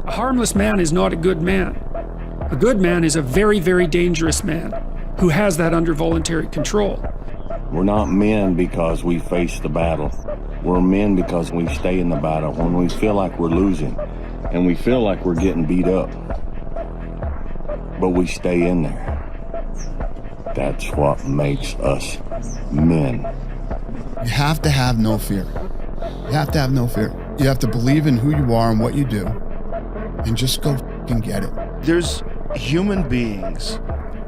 A harmless man is not a good man. A good man is a very, very dangerous man who has that under voluntary control. We're not men because we face the battle. We're men because we stay in the battle when we feel like we're losing and we feel like we're getting beat up. But we stay in there. That's what makes us men. You have to have no fear. You have to have no fear. You have to believe in who you are and what you do and just go and get it. There's human beings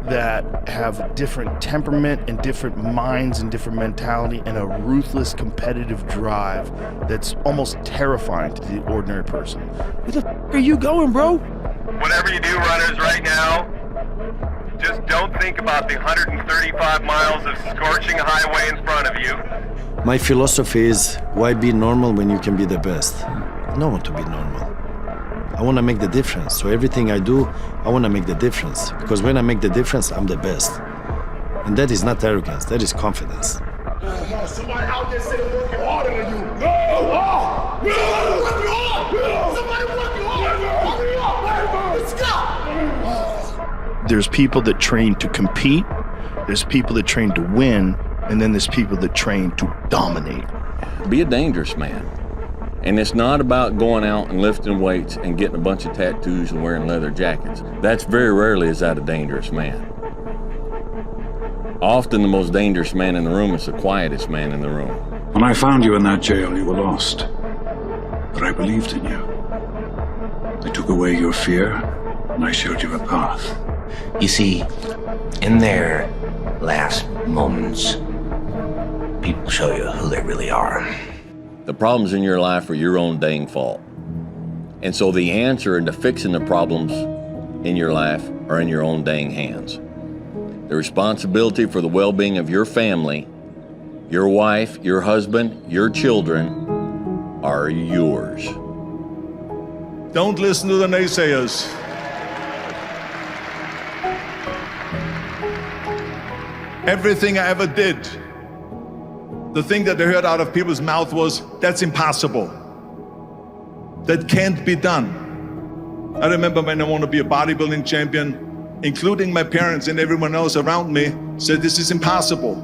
that have different temperament and different minds and different mentality and a ruthless competitive drive that's almost terrifying to the ordinary person. Where the f are you going, bro? Whatever you do, runners, right now, just don't think about the 135 miles of scorching highway in front of you. My philosophy is, why be normal when you can be the best? I don't want to be normal. I want to make the difference. So everything I do, I want to make the difference. Because when I make the difference, I'm the best. And that is not arrogance, that is confidence. Somebody out there sitting working harder than you. Somebody working harder. Let's go. There's people that train to compete, there's people that train to win, and then there's people that train to dominate. Be a dangerous man. And it's not about going out and lifting weights and getting a bunch of tattoos and wearing leather jackets. That's very rarely is that a dangerous man. Often the most dangerous man in the room is the quietest man in the room. When I found you in that jail, you were lost. But I believed in you. I took away your fear, and I showed you a path. You see, in their last moments, people show you who they really are. The problems in your life are your own dang fault. And so the answer into fixing the problems in your life are in your own dang hands. The responsibility for the well-being of your family, your wife, your husband, your children are yours. Don't listen to the naysayers. Everything I ever did, the thing that I heard out of people's mouth was, that's impossible. That can't be done. I remember when I wanted to be a bodybuilding champion, including my parents and everyone else around me, said this is impossible.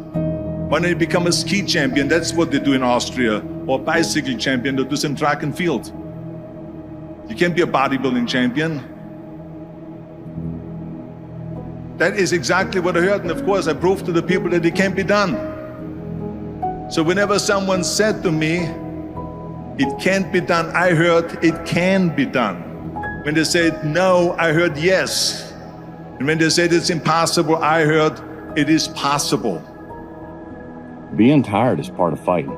When I become a ski champion, that's what they do in Austria, or bicycle champion, they do some track and field. You can't be a bodybuilding champion. That is exactly what I heard, and of course I proved to the people that it can't be done. So whenever someone said to me, it can't be done, I heard it can be done. When they said no, I heard yes. And when they said it's impossible, I heard it is possible. Being tired is part of fighting.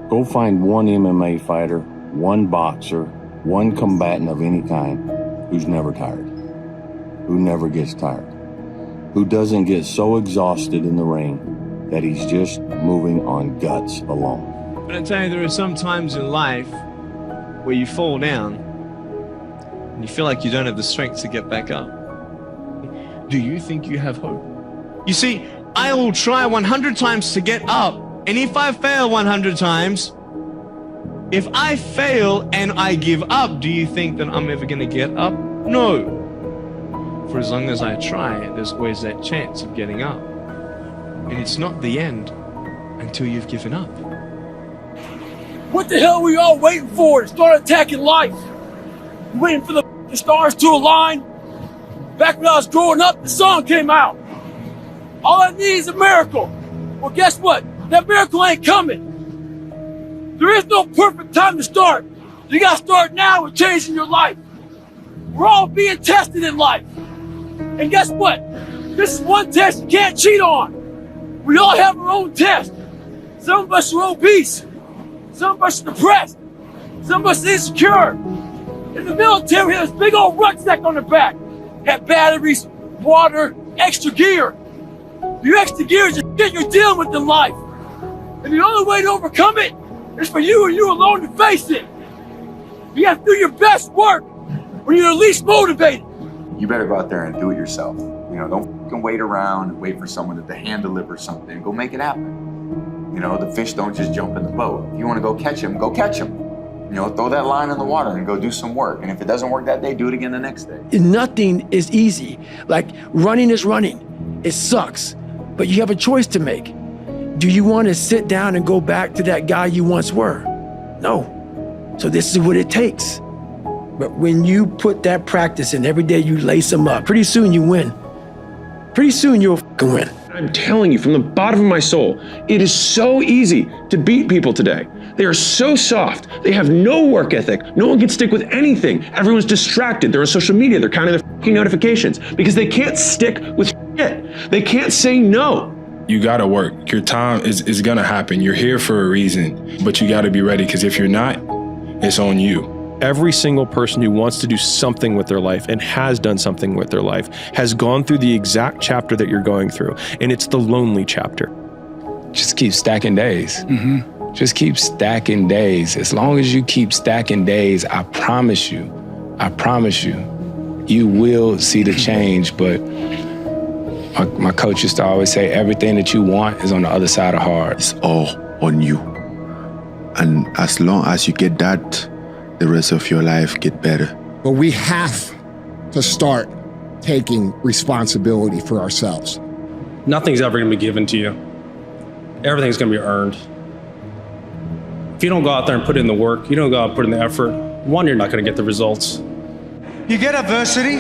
Go find one MMA fighter, one boxer, one combatant of any kind who's never tired, who never gets tired, who doesn't get so exhausted in the ring that he's just moving on guts alone. But I tell you, there are some times in life where you fall down and you feel like you don't have the strength to get back up. Do you think you have hope? You see, I will try 100 times to get up, and if I fail 100 times, if I fail and I give up, do you think that I'm ever going to get up? No. For as long as I try, there's always that chance of getting up. And it's not the end until you've given up. What the hell were you all waiting for to start attacking life? You waiting for the stars to align? Back when I was growing up, the song came out. All I need is a miracle. Well, guess what? That miracle ain't coming. There is no perfect time to start. You gotta start now with changing your life. We're all being tested in life. And guess what? This is one test you can't cheat on. We all have our own test. Some of us are obese. Some of us are depressed. Some of us are insecure. In the military, we have this big old rucksack on the back. Have batteries, water, extra gear. Your extra gear is the shit you're dealing with in life. And the only way to overcome it is for you and you alone to face it. You have to do your best work when you're least motivated. You better go out there and do it yourself. You know, don't fucking wait around and wait for someone to hand deliver something. Go make it happen. You know, the fish don't just jump in the boat. If you want to go catch them, go catch them. You know, throw that line in the water and go do some work. And if it doesn't work that day, do it again the next day. Nothing is easy. Like, running is running. It sucks, but you have a choice to make. Do you want to sit down and go back to that guy you once were? No. So this is what it takes. But when you put that practice in, every day you lace them up, pretty soon you win. Pretty soon you'll fucking win. I'm telling you from the bottom of my soul, it is so easy to beat people today. They are so soft. They have no work ethic. No one can stick with anything. Everyone's distracted. They're on social media. They're counting their fucking notifications because they can't stick with shit. They can't say no. You gotta work. Your time is gonna happen. You're here for a reason, but you gotta be ready, because if you're not, it's on you. Every single person who wants to do something with their life and has done something with their life has gone through the exact chapter that you're going through, and it's the lonely chapter. Just keep stacking days. Just keep stacking days. As long as you keep stacking days, I promise you, you will see the change. But my coach used to always say, everything that you want is on the other side of hard. It's all on you. And as long as you get that, the rest of your life get better. But we have to start taking responsibility for ourselves. Nothing's ever gonna be given to you. Everything's gonna be earned. If you don't go out there and put in the work, you don't go out and put in the effort, one, you're not gonna get the results. You get adversity.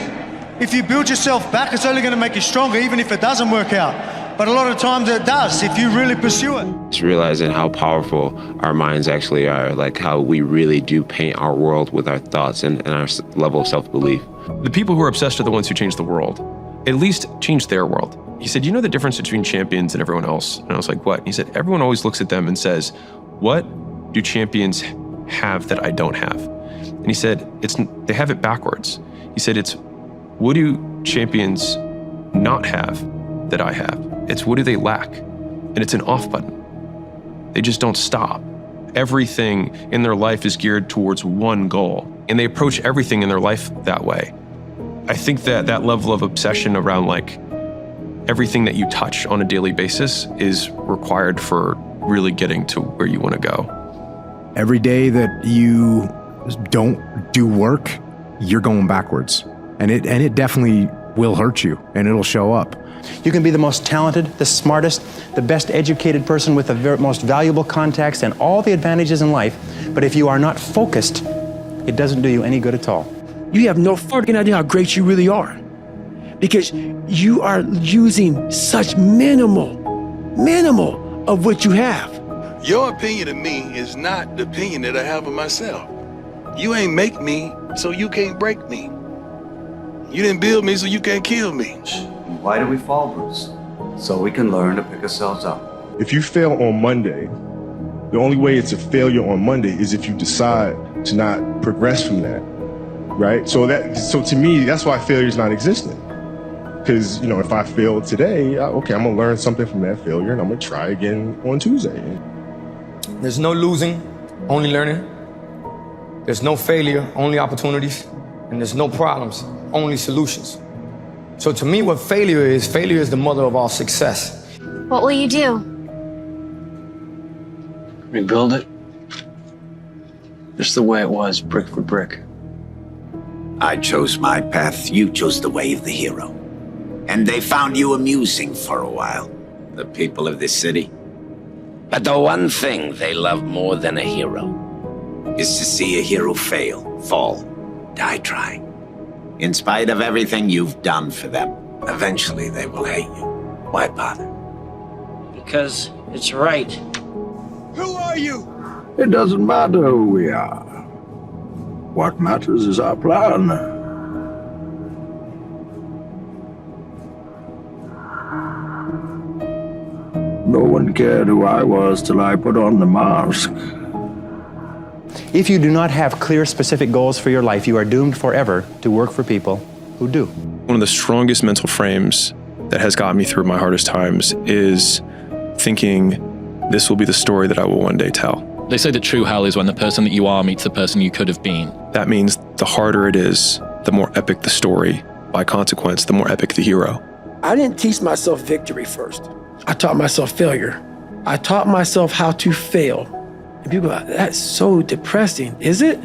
If you build yourself back, it's only gonna make you stronger, even if it doesn't work out. But a lot of times it does, if you really pursue it. It's realizing how powerful our minds actually are, like how we really do paint our world with our thoughts and our level of self-belief. The people who are obsessed are the ones who change the world, at least change their world. He said, you know the difference between champions and everyone else? And I was like, what? And he said, everyone always looks at them and says, what do champions have that I don't have? And he said, they have it backwards. He said, it's what do champions not have that I have? It's what do they lack? And it's an off button. They just don't stop. Everything in their life is geared towards one goal, and they approach everything in their life that way. I think that level of obsession around like everything that you touch on a daily basis is required for really getting to where you want to go. Every day that you don't do work, you're going backwards. And it definitely will hurt you, and it'll show up. You can be the most talented, the smartest, the best educated person with the most valuable contacts and all the advantages in life, but if you are not focused, it doesn't do you any good at all. You have no fucking idea how great you really are, because you are using such minimal of what you have. Your opinion of me is not the opinion that I have of myself. You ain't make me, so you can't break me. You didn't build me, so you can't kill me. Why do we fall, Bruce? So we can learn to pick ourselves up. If you fail on Monday, the only way it's a failure on Monday is if you decide to not progress from that, right? So to me, that's why failure is not existent. Because, you know, if I fail today, okay, I'm gonna learn something from that failure and I'm gonna try again on Tuesday. There's no losing, only learning. There's no failure, only opportunities. And there's no problems, only solutions. So to me, what failure is the mother of all success. What will you do? Rebuild it. Just the way it was, brick for brick. I chose my path, you chose the way of the hero. And they found you amusing for a while, the people of this city. But the one thing they love more than a hero is to see a hero fail, fall, die trying. In spite of everything you've done for them, eventually they will hate you. Why bother? Because it's right. Who are you? It doesn't matter who we are. What matters is our plan. No one cared who I was till I put on the mask. If you do not have clear, specific goals for your life, you are doomed forever to work for people who do. One of the strongest mental frames that has got me through my hardest times is thinking this will be the story that I will one day tell. They say that true hell is when the person that you are meets the person you could have been. That means the harder it is, the more epic the story. By consequence, the more epic the hero. I didn't teach myself victory first. I taught myself failure. I taught myself how to fail And people are like, that's so depressing. Is it?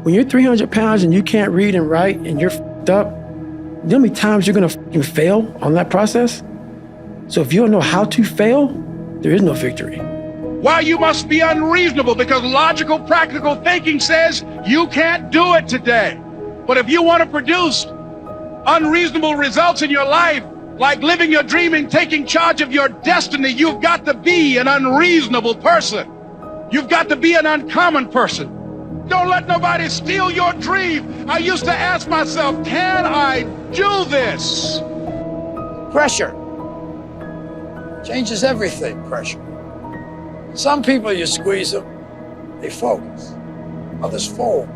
When you're 300 pounds and you can't read and write and you're f***ed up, you know how many times you're gonna f***ing fail on that process? So if you don't know how to fail, there is no victory. Why you must be unreasonable, because logical, practical thinking says you can't do it today. But if you want to produce unreasonable results in your life, like living your dream and taking charge of your destiny, you've got to be an unreasonable person. You've got to be an uncommon person. Don't let nobody steal your dream. I used to ask myself, can I do this? Pressure changes everything, pressure. Some people, you squeeze them, they focus. Others fold.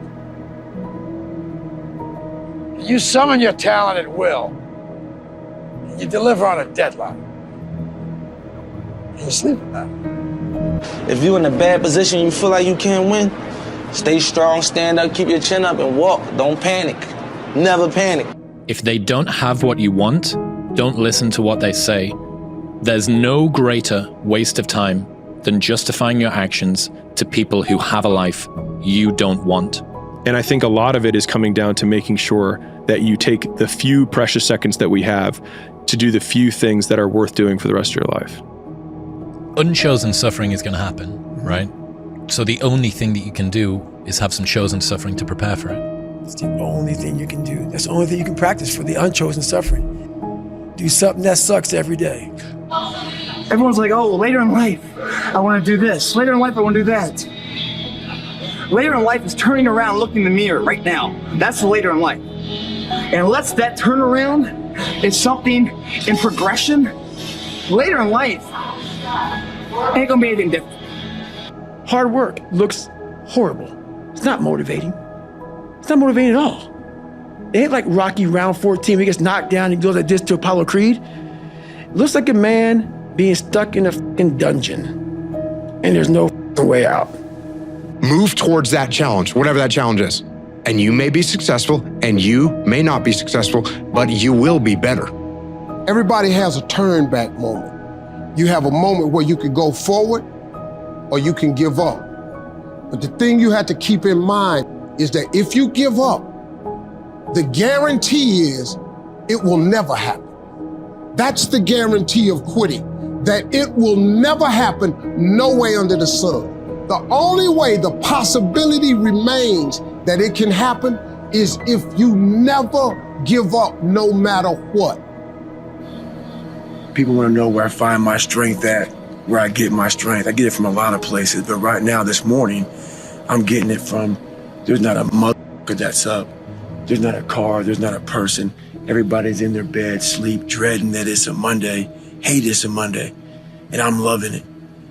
You summon your talent at will. And you deliver on a deadline. And you sleep at night. If you're in a bad position, you feel like you can't win, stay strong, stand up, keep your chin up, and walk. Don't panic. Never panic. If they don't have what you want, don't listen to what they say. There's no greater waste of time than justifying your actions to people who have a life you don't want. And I think a lot of it is coming down to making sure that you take the few precious seconds that we have to do the few things that are worth doing for the rest of your life. Unchosen suffering is going to happen, right? So the only thing that you can do is have some chosen suffering to prepare for it. It's the only thing you can do. That's the only thing you can practice for the unchosen suffering. Do something that sucks every day. Everyone's like, oh, later in life, I want to do this. Later in life, I want to do that. Later in life is turning around, looking in the mirror right now. That's the later in life. And unless that turnaround is something in progression, later in life ain't gonna be anything different. Hard work looks horrible. It's not motivating. It's not motivating at all. It ain't like Rocky round 14, he gets knocked down and goes like this to Apollo Creed. It looks like a man being stuck in a fucking dungeon, and there's no way out. Move towards that challenge, whatever that challenge is. And you may be successful, and you may not be successful, but you will be better. Everybody has a turn back moment. You have a moment where you can go forward or you can give up. But the thing you have to keep in mind is that if you give up, the guarantee is it will never happen. That's the guarantee of quitting, that it will never happen no way under the sun. The only way the possibility remains that it can happen is if you never give up no matter what. People want to know where I find my strength at, where I get my strength. I get it from a lot of places, but right now, this morning, I'm getting it from, there's not a motherfucker that's up. There's not a car, there's not a person. Everybody's in their bed, sleep, dreading that it's a Monday, hate it's a Monday, and I'm loving it.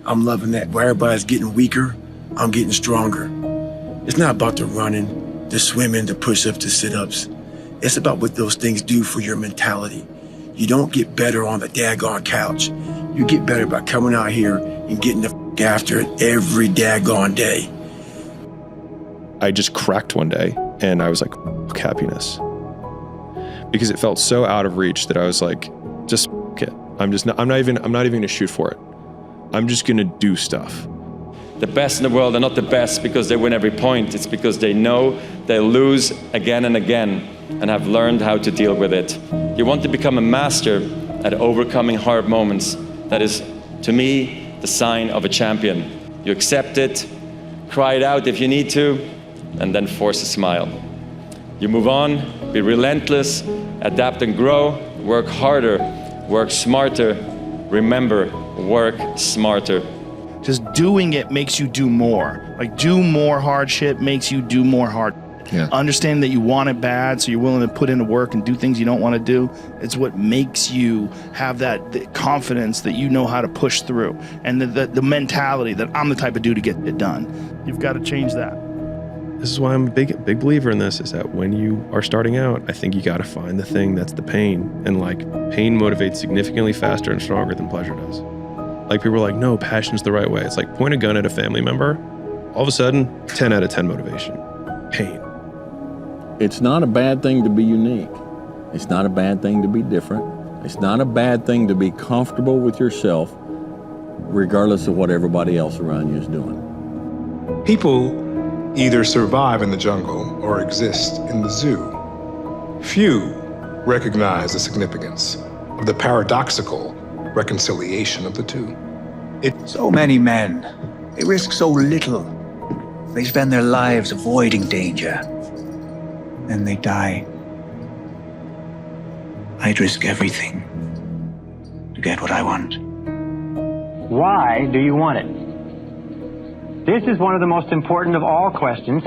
I'm loving that. Where everybody's getting weaker, I'm getting stronger. It's not about the running, the swimming, the push-ups, the sit-ups. It's about what those things do for your mentality. You don't get better on the daggone couch. You get better by coming out here and getting the f after it every daggone day. I just cracked one day and I was like, fuck happiness. Because it felt so out of reach that I was like, just f it. I'm not even gonna shoot for it. I'm just gonna do stuff. The best in the world are not the best because they win every point. It's because they know they lose again and again and have learned how to deal with it. You want to become a master at overcoming hard moments. That is, to me, the sign of a champion. You accept it, cry it out if you need to, and then force a smile. You move on, be relentless, adapt and grow, work harder, work smarter. Remember, work smarter. Just doing it makes you do more. Like, do more hard shit makes you do more hard. Yeah. Understand that you want it bad, so you're willing to put in the work and do things you don't want to do. It's what makes you have that confidence that you know how to push through, and the mentality that I'm the type of dude to get it done. You've got to change that. This is why I'm a big believer in this, is that when you are starting out, I think you got to find the thing that's the pain. And like, pain motivates significantly faster and stronger than pleasure does. Like, people are like, no, passion's the right way. It's like, point a gun at a family member, all of a sudden, 10 out of 10 motivation. Pain. It's not a bad thing to be unique. It's not a bad thing to be different. It's not a bad thing to be comfortable with yourself, regardless of what everybody else around you is doing. People either survive in the jungle or exist in the zoo. Few recognize the significance of the paradoxical reconciliation of the two. So many men, they risk so little. They spend their lives avoiding danger. Then they die. I'd risk everything to get what I want. Why do you want it? This is one of the most important of all questions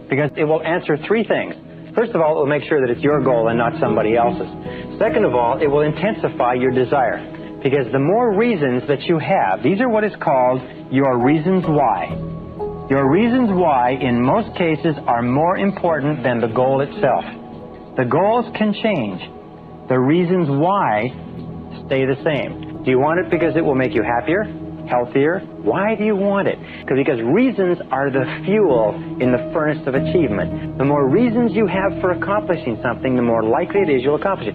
because it will answer three things. First of all, it will make sure that it's your goal and not somebody else's. Second of all, it will intensify your desire because the more reasons that you have, these are what is called your reasons why. Your reasons why, in most cases, are more important than the goal itself. The goals can change. The reasons why stay the same. Do you want it because it will make you happier, healthier? Why do you want it? Because reasons are the fuel in the furnace of achievement. The more reasons you have for accomplishing something, the more likely it is you'll accomplish it.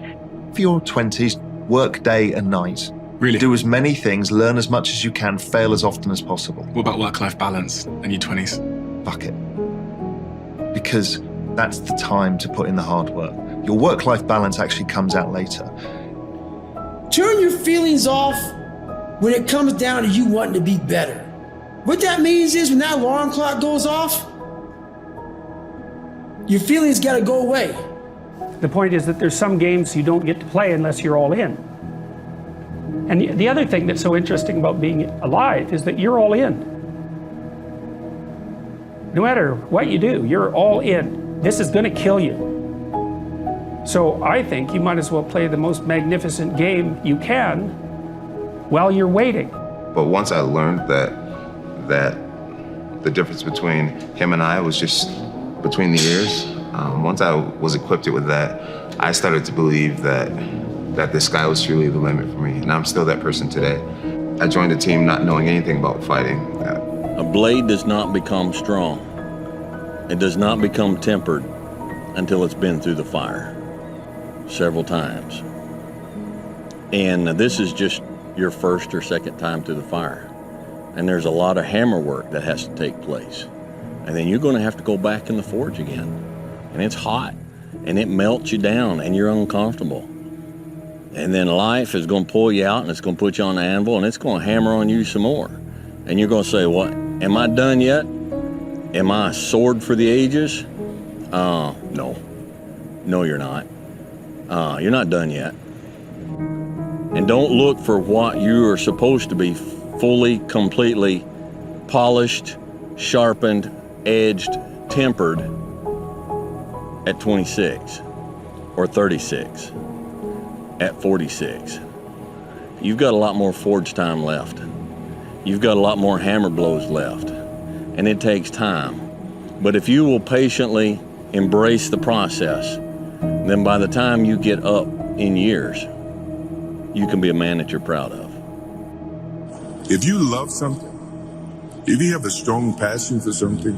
For your 20s, work day and night. Really? Do as many things, learn as much as you can, fail as often as possible. What about work-life balance in your 20s? Fuck it. Because that's the time to put in the hard work. Your work-life balance actually comes out later. Turn your feelings off when it comes down to you wanting to be better. What that means is when that alarm clock goes off, your feelings gotta go away. The point is that there's some games you don't get to play unless you're all in. And the other thing that's so interesting about being alive is that you're all in. No matter what you do, you're all in. This is gonna kill you. So I think you might as well play the most magnificent game you can while you're waiting. But once I learned that the difference between him and I was just between the ears, once I was equipped with that, I started to believe that the sky was truly the limit for me, and I'm still that person today. I joined the team not knowing anything about fighting. A blade does not become strong. It does not become tempered until it's been through the fire several times. And this is just your first or second time through the fire. And there's a lot of hammer work that has to take place. And then you're going to have to go back in the forge again. And it's hot, and it melts you down, and you're uncomfortable. And then life is going to pull you out, and it's going to put you on the anvil, and it's going to hammer on you some more. And you're going to say, what, am I done yet? Am I a sword for the ages? No. No, you're not. You're not done yet. And don't look for what you are supposed to be fully, completely polished, sharpened, edged, tempered at 26 or 36, at 46. You've got a lot more forge time left. You've got a lot more hammer blows left, and it takes time. But if you will patiently embrace the process, then by the time you get up in years, you can be a man that you're proud of. If you love something, if you have a strong passion for something,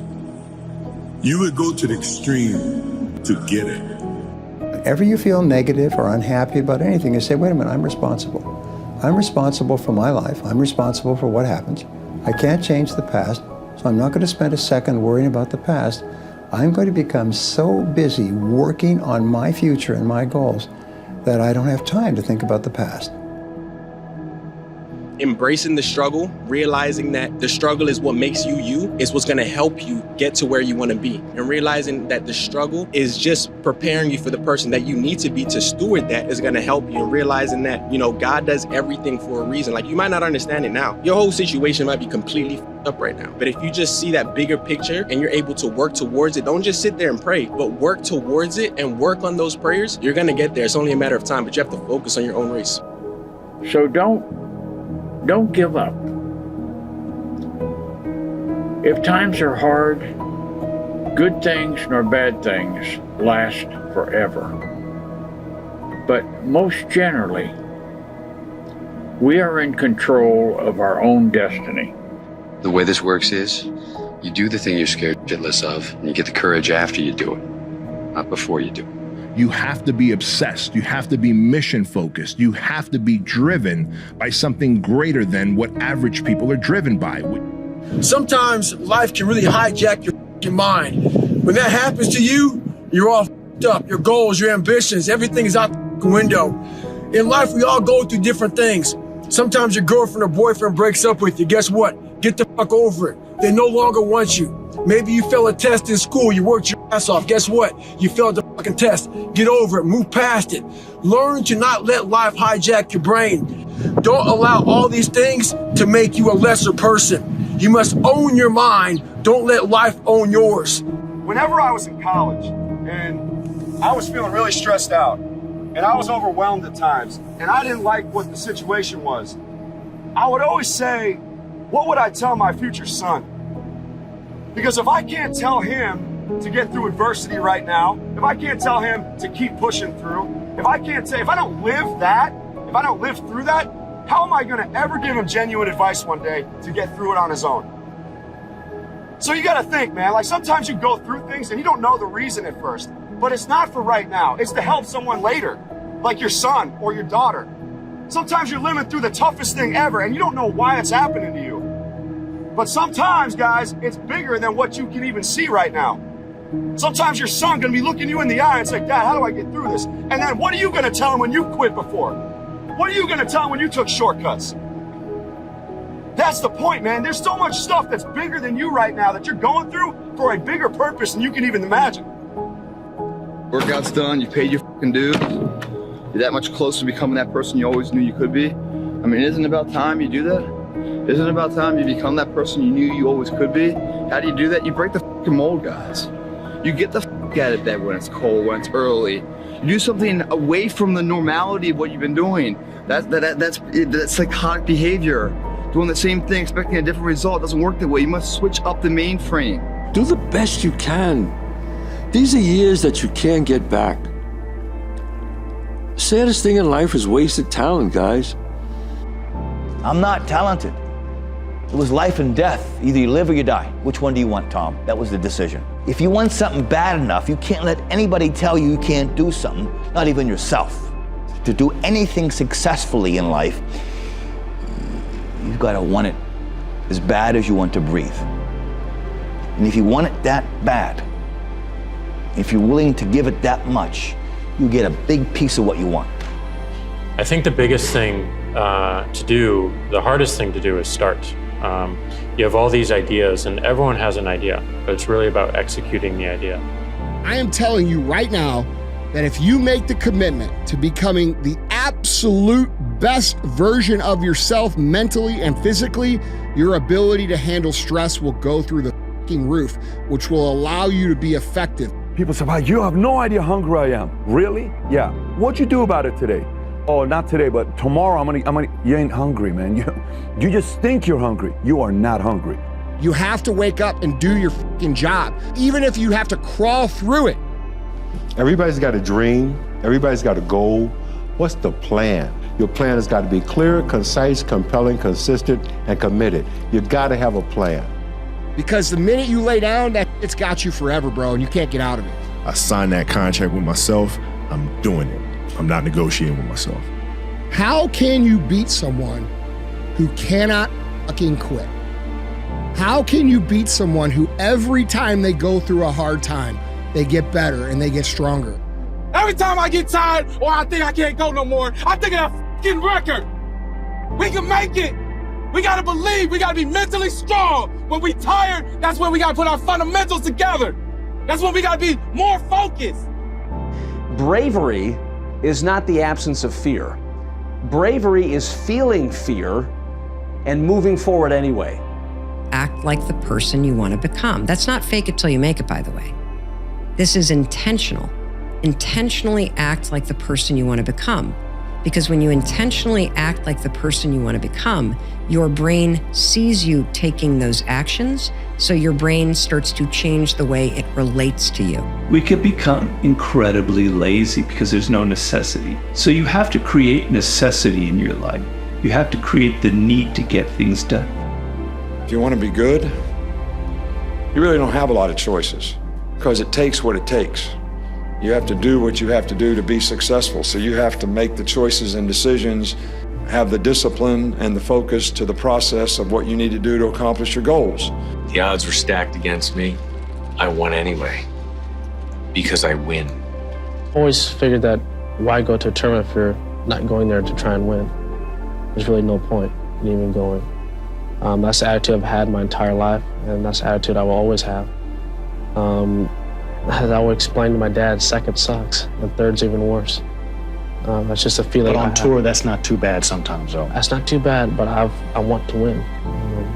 you would go to the extreme to get it. Whenever you feel negative or unhappy about anything, you say, wait a minute, I'm responsible. I'm responsible for my life. I'm responsible for what happens. I can't change the past, so I'm not going to spend a second worrying about the past. I'm going to become so busy working on my future and my goals that I don't have time to think about the past. Embracing the struggle, realizing that the struggle is what makes you you, is what's gonna help you get to where you wanna be. And realizing that the struggle is just preparing you for the person that you need to be to steward that is gonna help you. And realizing that, you know, God does everything for a reason. Like, you might not understand it now. Your whole situation might be completely up right now. But if you just see that bigger picture and you're able to work towards it, don't just sit there and pray, but work towards it and work on those prayers, you're gonna get there. It's only a matter of time, but you have to focus on your own race. So don't give up. If times are hard, good things nor bad things last forever. But most generally, we are in control of our own destiny. The way this works is, you do the thing you're scared shitless of, and you get the courage after you do it, not before you do it. You have to be obsessed. You have to be mission focused. You have to be driven by something greater than what average people are driven by. Sometimes life can really hijack your mind. When that happens to you, you're all up. Your goals, your ambitions, everything is out the window. In life, we all go through different things. Sometimes your girlfriend or boyfriend breaks up with you. Guess what? Get the fuck over it. They no longer want you. Maybe you failed a test in school. You worked your ass off. Guess what? You failed the fucking test. Get over it. Move past it. Learn to not let life hijack your brain. Don't allow all these things to make you a lesser person. You must own your mind. Don't let life own yours. Whenever I was in college and I was feeling really stressed out and I was overwhelmed at times and I didn't like what the situation was, I would always say, what would I tell my future son? Because if I can't tell him to get through adversity right now, if I can't tell him to keep pushing through, if I don't live that, if I don't live through that, how am I gonna ever give him genuine advice one day to get through it on his own? So you gotta think, man, like sometimes you go through things and you don't know the reason at first, but it's not for right now. It's to help someone later, like your son or your daughter. Sometimes you're living through the toughest thing ever and you don't know why it's happening to you. But sometimes, guys, it's bigger than what you can even see right now. Sometimes your son gonna be looking you in the eye and say, Dad, how do I get through this? And then what are you gonna tell him when you quit before? What are you gonna tell him when you took shortcuts? That's the point, man. There's so much stuff that's bigger than you right now that you're going through for a bigger purpose than you can even imagine. Workout's done, you paid your fucking dues. You're that much closer to becoming that person you always knew you could be. I mean, isn't it about time you do that? Isn't it about time you become that person you knew you always could be? How do you do that? You break the fucking mold, guys. You get the fuck out of bed when it's cold, when it's early. You do something away from the normality of what you've been doing. That's psychotic behavior. Doing the same thing, expecting a different result, doesn't work that way. You must switch up the mainframe. Do the best you can. These are years that you can't get back. The saddest thing in life is wasted talent, guys. I'm not talented. It was life and death. Either you live or you die. Which one do you want, Tom? That was the decision. If you want something bad enough, you can't let anybody tell you you can't do something, not even yourself. To do anything successfully in life, you've got to want it as bad as you want to breathe. And if you want it that bad, if you're willing to give it that much, you get a big piece of what you want. I think the biggest thing to do, the hardest thing to do is start. You have all these ideas and everyone has an idea, but it's really about executing the idea. I am telling you right now that if you make the commitment to becoming the absolute best version of yourself mentally and physically, your ability to handle stress will go through the fucking roof, which will allow you to be effective. People say, wow, you have no idea how hungry I am. Really? Yeah. What'd you do about it today? Oh, not today, but tomorrow I'm gonna, you ain't hungry, man. You just think you're hungry. You are not hungry. You have to wake up and do your fucking job, even if you have to crawl through it. Everybody's got a dream. Everybody's got a goal. What's the plan? Your plan has got to be clear, concise, compelling, consistent, and committed. You got to have a plan. Because the minute you lay down, it's got you forever, bro, and you can't get out of it. I signed that contract with myself. I'm doing it. I'm not negotiating with myself. How can you beat someone who cannot fucking quit? How can you beat someone who every time they go through a hard time, they get better and they get stronger? Every time I get tired or I think I can't go no more, I think of that fucking record. We can make it. We gotta believe. We gotta be mentally strong. When we tired, that's when we gotta put our fundamentals together. That's when we gotta be more focused. Bravery is not the absence of fear. Bravery is feeling fear and moving forward anyway. Act like the person you want to become. That's not fake it till you make it, by the way. This is intentional. Intentionally act like the person you want to become. Because when you intentionally act like the person you want to become, your brain sees you taking those actions, so your brain starts to change the way it relates to you. We could become incredibly lazy because there's no necessity. So you have to create necessity in your life. You have to create the need to get things done. If you want to be good, you really don't have a lot of choices because it takes what it takes. You have to do what you have to do to be successful. So you have to make the choices and decisions have the discipline and the focus to the process of what you need to do to accomplish your goals. The odds were stacked against me. I won anyway, because I win. Always figured that why go to a tournament if you're not going there to try and win? There's really no point in even going. That's the attitude I've had my entire life, and that's the attitude I will always have. As I would explain to my dad, second sucks, and third's even worse. That's just a feeling. But on tour, that's not too bad sometimes, though. That's not too bad, but I want to win.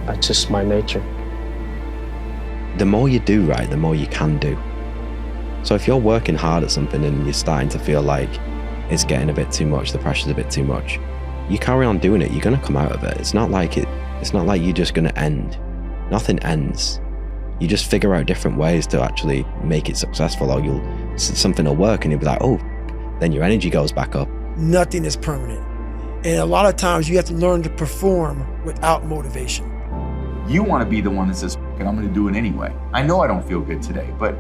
That's just my nature. The more you do right, the more you can do. So if you're working hard at something and you're starting to feel like it's getting a bit too much, the pressure's a bit too much, you carry on doing it, you're gonna come out of it. It's not like you're just gonna end. Nothing ends. You just figure out different ways to actually make it successful, or something will work and you'll be like, oh, then your energy goes back up. Nothing is permanent. And a lot of times you have to learn to perform without motivation. You want to be the one that says, and I'm going to do it anyway. I know I don't feel good today, but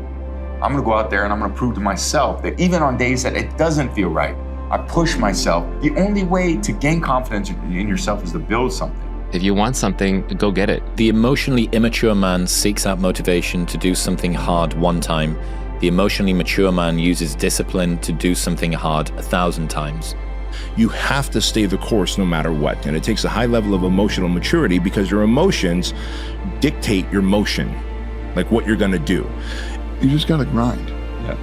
I'm going to go out there and I'm going to prove to myself that even on days that it doesn't feel right, I push myself. The only way to gain confidence in yourself is to build something. If you want something, go get it. The emotionally immature man seeks out motivation to do something hard one time. The emotionally mature man uses discipline to do something hard 1,000 times. You have to stay the course no matter what. And it takes a high level of emotional maturity because your emotions dictate your motion, like what you're gonna do. You just gotta grind. Yeah.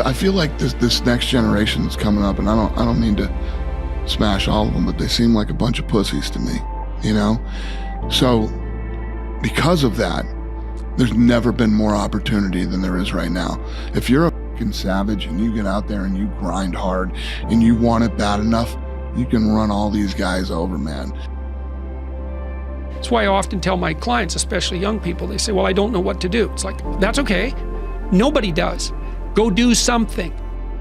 I feel like this next generation that's coming up, and I don't mean to smash all of them, but they seem like a bunch of pussies to me, you know? So because of that, there's never been more opportunity than there is right now. If you're a fucking savage and you get out there and you grind hard and you want it bad enough, you can run all these guys over, man. That's why I often tell my clients, especially young people, they say, well, I don't know what to do. It's like, that's okay. Nobody does. Go do something.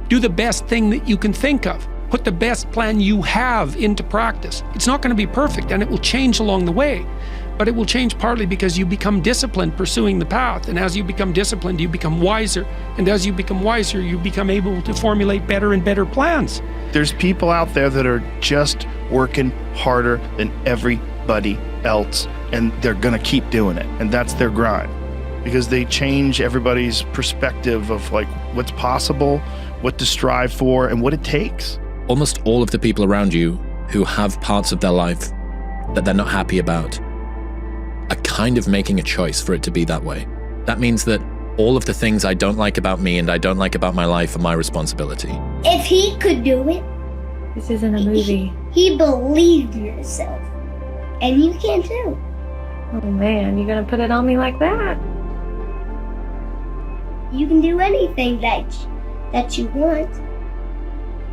Do the best thing that you can think of. Put the best plan you have into practice. It's not going to be perfect, and it will change along the way. But it will change partly because you become disciplined pursuing the path. And as you become disciplined, you become wiser. And as you become wiser, you become able to formulate better and better plans. There's people out there that are just working harder than everybody else, and they're gonna keep doing it. And that's their grind, because they change everybody's perspective of like what's possible, what to strive for, and what it takes. Almost all of the people around you who have parts of their life that they're not happy about are kind of making a choice for it to be that way. That means that all of the things I don't like about me and I don't like about my life are my responsibility. If he could do it, this isn't a movie. He believed in himself, and you can too. Oh man, you're gonna put it on me like that? You can do anything that you want.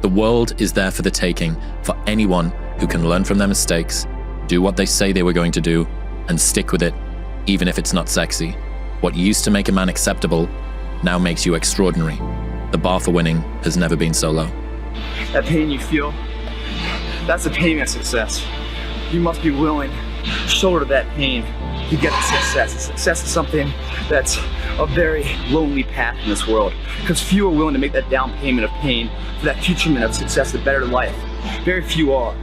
The world is there for the taking for anyone who can learn from their mistakes, do what they say they were going to do, and stick with it, even if it's not sexy. What used to make a man acceptable now makes you extraordinary. The bar for winning has never been so low. That pain you feel, that's the pain of success. You must be willing to shoulder that pain to get to success. Success is something that's a very lonely path in this world, because few are willing to make that down payment of pain for that future of success, a better life. Very few are.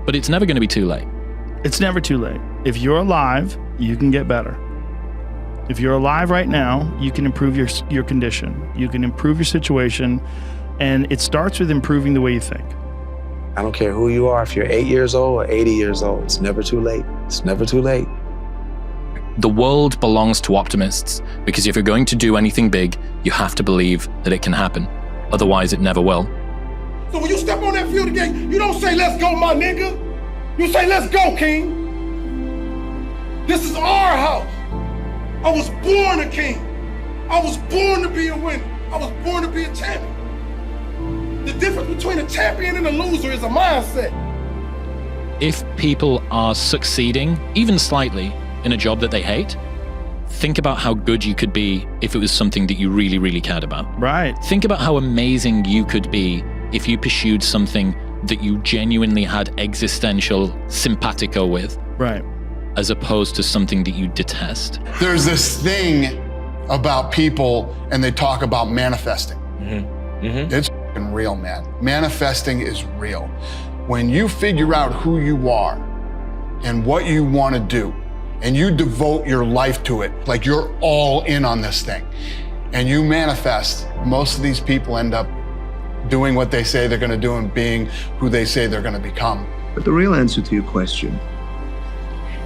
But it's never going to be too late. It's never too late. If you're alive, you can get better. If you're alive right now, you can improve your condition. You can improve your situation, and it starts with improving the way you think. I don't care who you are, if you're 8 years old or 80 years old, it's never too late. It's never too late. The world belongs to optimists, because if you're going to do anything big, you have to believe that it can happen. Otherwise, it never will. So when you step on that field again, you don't say, let's go, my nigga. You say, let's go, king. This is our house. I was born a king. I was born to be a winner. I was born to be a champion. The difference between a champion and a loser is a mindset. If people are succeeding, even slightly, in a job that they hate, think about how good you could be if it was something that you really, really cared about. Right. Think about how amazing you could be if you pursued something that you genuinely had existential simpatico with. Right. As opposed to something that you detest. There's this thing about people, and they talk about manifesting. It's f***ing real, man. Manifesting is real. When you figure out who you are and what you want to do, and you devote your life to it, like you're all in on this thing, and you manifest, most of these people end up doing what they say they're going to do and being who they say they're going to become. But the real answer to your question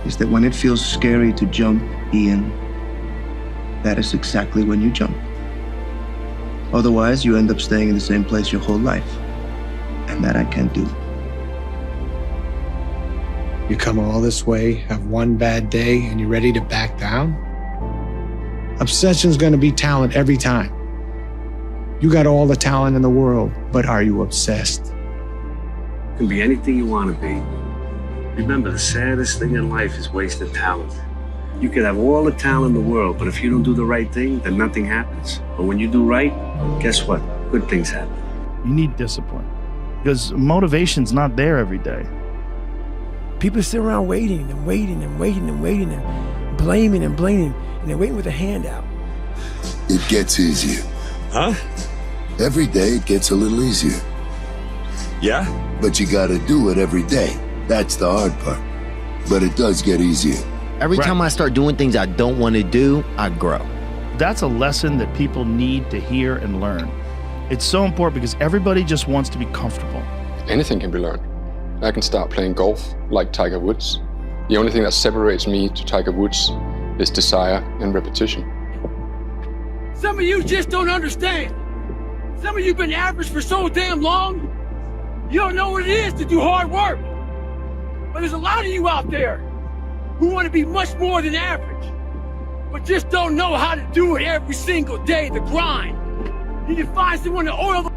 is that when it feels scary to jump, Ian, that is exactly when you jump. Otherwise, you end up staying in the same place your whole life. And that I can't do. You come all this way, have one bad day, and you're ready to back down? Obsession's gonna be talent every time. You got all the talent in the world, but are you obsessed? You can be anything you want to be. Remember, the saddest thing in life is wasted talent. You can have all the talent in the world, but if you don't do the right thing, then nothing happens. But when you do right, guess what? Good things happen. You need discipline because motivation's not there every day. People sit around waiting and waiting and waiting and waiting and blaming and blaming, and they're waiting with a handout. It gets easier. Huh? Every day it gets a little easier. Yeah? But you gotta do it every day. That's the hard part. But it does get easier. Every time I start doing things I don't want to do, I grow. That's a lesson that people need to hear and learn. It's so important because everybody just wants to be comfortable. Anything can be learned. I can start playing golf like Tiger Woods. The only thing that separates me to Tiger Woods is desire and repetition. Some of you just don't understand. Some of you been average for so damn long, you don't know what it is to do hard work. But there's a lot of you out there who want to be much more than average, but just don't know how to do it every single day, the grind. You need to find someone to oil the...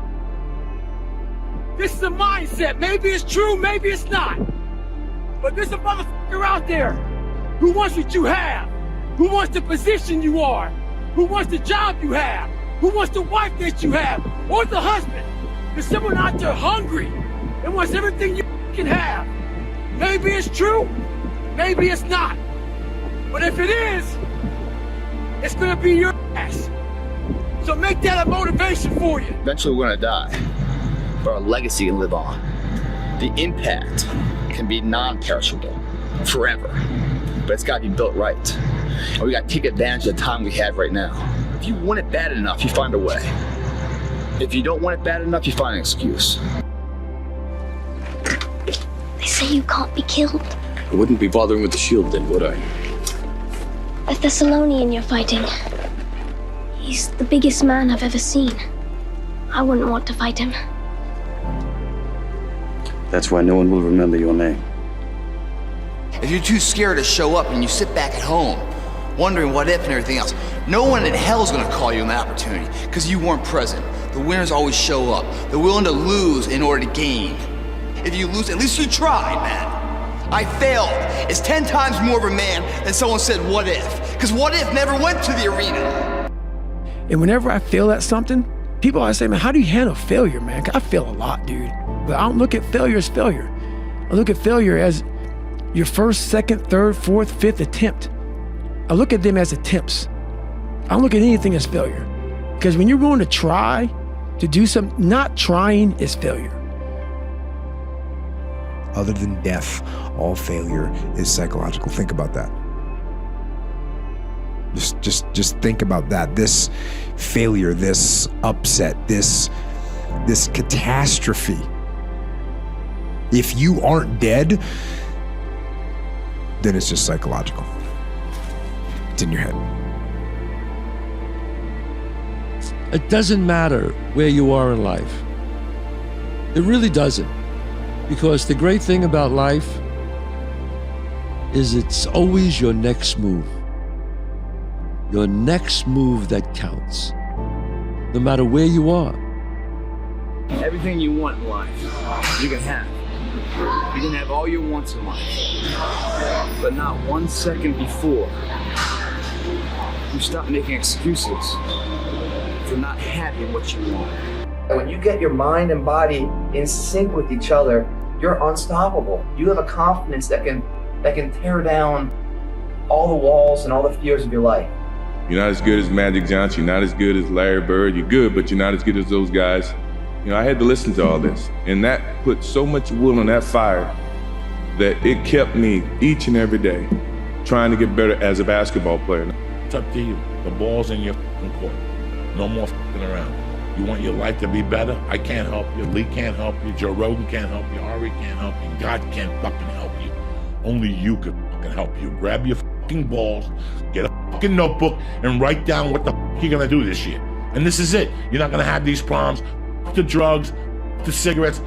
This is a mindset. Maybe it's true, maybe it's not. But there's a motherfucker out there who wants what you have, who wants the position you are, who wants the job you have, who wants the wife that you have, or the husband. There's someone out there hungry and wants everything you can have. Maybe it's true, maybe it's not. But if it is, it's gonna be your ass. So make that a motivation for you. Eventually we're gonna die, but our legacy can live on. The impact can be non-perishable forever, but it's gotta be built right. And we gotta take advantage of the time we have right now. If you want it bad enough, you find a way. If you don't want it bad enough, you find an excuse. They say you can't be killed. I wouldn't be bothering with the shield then, would I? A Thessalonian you're fighting. He's the biggest man I've ever seen. I wouldn't want to fight him. That's why no one will remember your name. If you're too scared to show up and you sit back at home, wondering what if and everything else, no one in hell is gonna call you an opportunity because you weren't present. The winners always show up. They're willing to lose in order to gain. If you lose, at least you tried, man. I failed. It's 10 times more of a man than someone said, what if? Because what if never went to the arena. And whenever I fail at something, people always say, man, how do you handle failure, man? 'Cause I fail a lot, dude. But I don't look at failure as failure. I look at failure as your first, second, third, fourth, fifth attempt. I look at them as attempts. I don't look at anything as failure. Because when you're willing to try to do something, not trying is failure. Other than death, all failure is psychological. Think about that. Just think about that. This failure, this upset, this catastrophe. If you aren't dead, then it's just psychological. It's in your head. It doesn't matter where you are in life. It really doesn't. Because the great thing about life is it's always your next move. Your next move that counts. No matter where you are. Everything you want in life, you can have. You can have all your wants in life. But not 1 second before, you stop making excuses for not having what you want. When you get your mind and body in sync with each other, you're unstoppable. You have a confidence that can tear down all the walls and all the fears of your life. You're not as good as Magic Johnson. You're not as good as Larry Bird. You're good, but you're not as good as those guys. You know, I had to listen to all this, and that put so much wool in that fire that it kept me each and every day trying to get better as a basketball player. It's up to you. The ball's in your court. No more around. You want your life to be better? I can't help you. Lee can't help you. Joe Rogan can't help you. Ari can't help you. God can't fucking help you. Only you can fucking help you. Grab your fucking balls, get a fucking notebook, and write down what the fuck you're gonna do this year. And this is it. You're not gonna have these problems. The drugs, the cigarettes,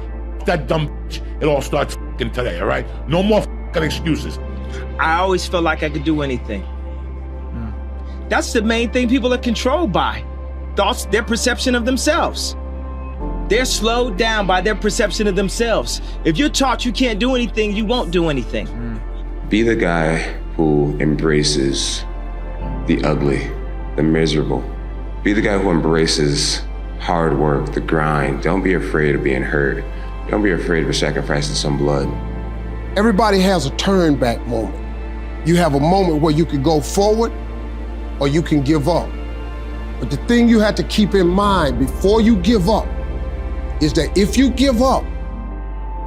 that dumb bitch. It all starts fucking today, all right? No more fucking excuses. I always felt like I could do anything. That's the main thing people are controlled by. Thoughts, their perception of themselves. They're slowed down by their perception of themselves. If you're taught you can't do anything, you won't do anything. Be the guy who embraces the ugly, the miserable. Be the guy who embraces hard work, the grind. Don't be afraid of being hurt. Don't be afraid of sacrificing some blood. Everybody has a turn back moment. You have a moment where you can go forward or you can give up. But the thing you have to keep in mind before you give up is that if you give up,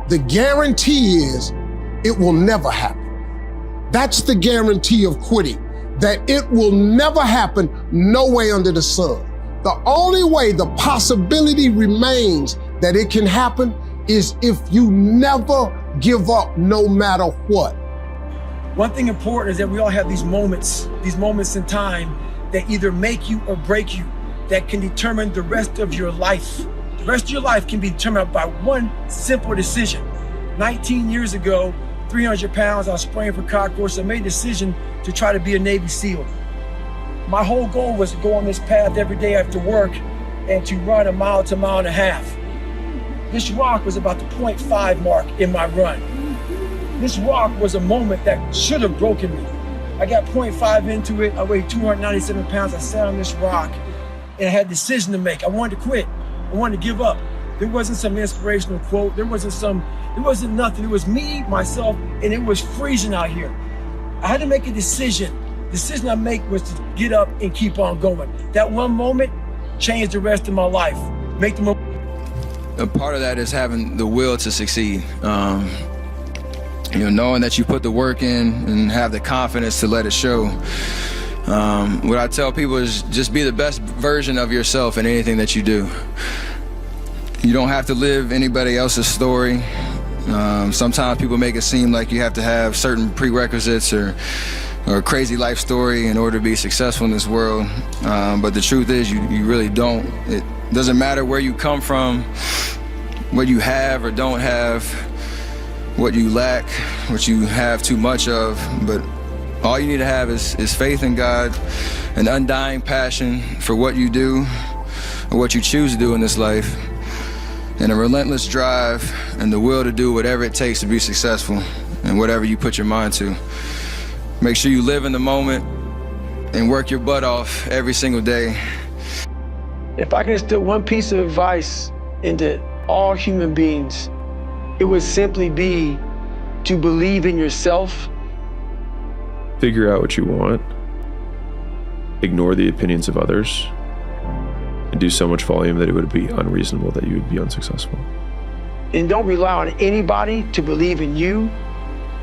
the guarantee is it will never happen. That's the guarantee of quitting, that it will never happen no way under the sun. The only way the possibility remains that it can happen is if you never give up no matter what. One thing important is that we all have these moments in time that either make you or break you, that can determine the rest of your life. The rest of your life can be determined by one simple decision. 19 years ago, 300 pounds, I was spraying for cockroaches. I made a decision to try to be a Navy SEAL. My whole goal was to go on this path every day after work and to run a mile to a mile and a half. This rock was about the 0.5 mark in my run. This rock was a moment that should have broken me. I got 0.5 into it. I weighed 297 pounds. I sat on this rock and I had a decision to make. I wanted to quit. I wanted to give up. There wasn't some inspirational quote. There wasn't nothing. It was me, myself, and it was freezing out here. I had to make a decision. The decision I make was to get up and keep on going. That one moment changed the rest of my life. Make the moment. A part of that is having the will to succeed. Knowing that you put the work in and have the confidence to let it show. What I tell people is just be the best version of yourself in anything that you do. You don't have to live anybody else's story. Sometimes people make it seem like you have to have certain prerequisites or a crazy life story in order to be successful in this world. But the truth is you really don't. It doesn't matter where you come from, what you have or don't have, what you lack, what you have too much of, but all you need to have is faith in God, an undying passion for what you do or what you choose to do in this life, and a relentless drive and the will to do whatever it takes to be successful and whatever you put your mind to. Make sure you live in the moment and work your butt off every single day. If I can instill one piece of advice into all human beings, it would simply be to believe in yourself. Figure out what you want. Ignore the opinions of others. And do so much volume that it would be unreasonable that you would be unsuccessful. And don't rely on anybody to believe in you.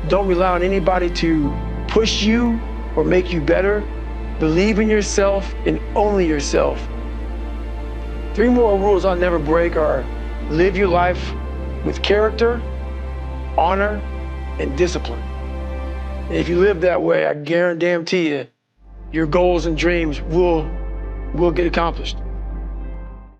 Don't rely on anybody to push you or make you better. Believe in yourself and only yourself. 3 more rules I'll never break are: live your life with character, honor, and discipline. And if you live that way, I guarantee you, your goals and dreams will get accomplished.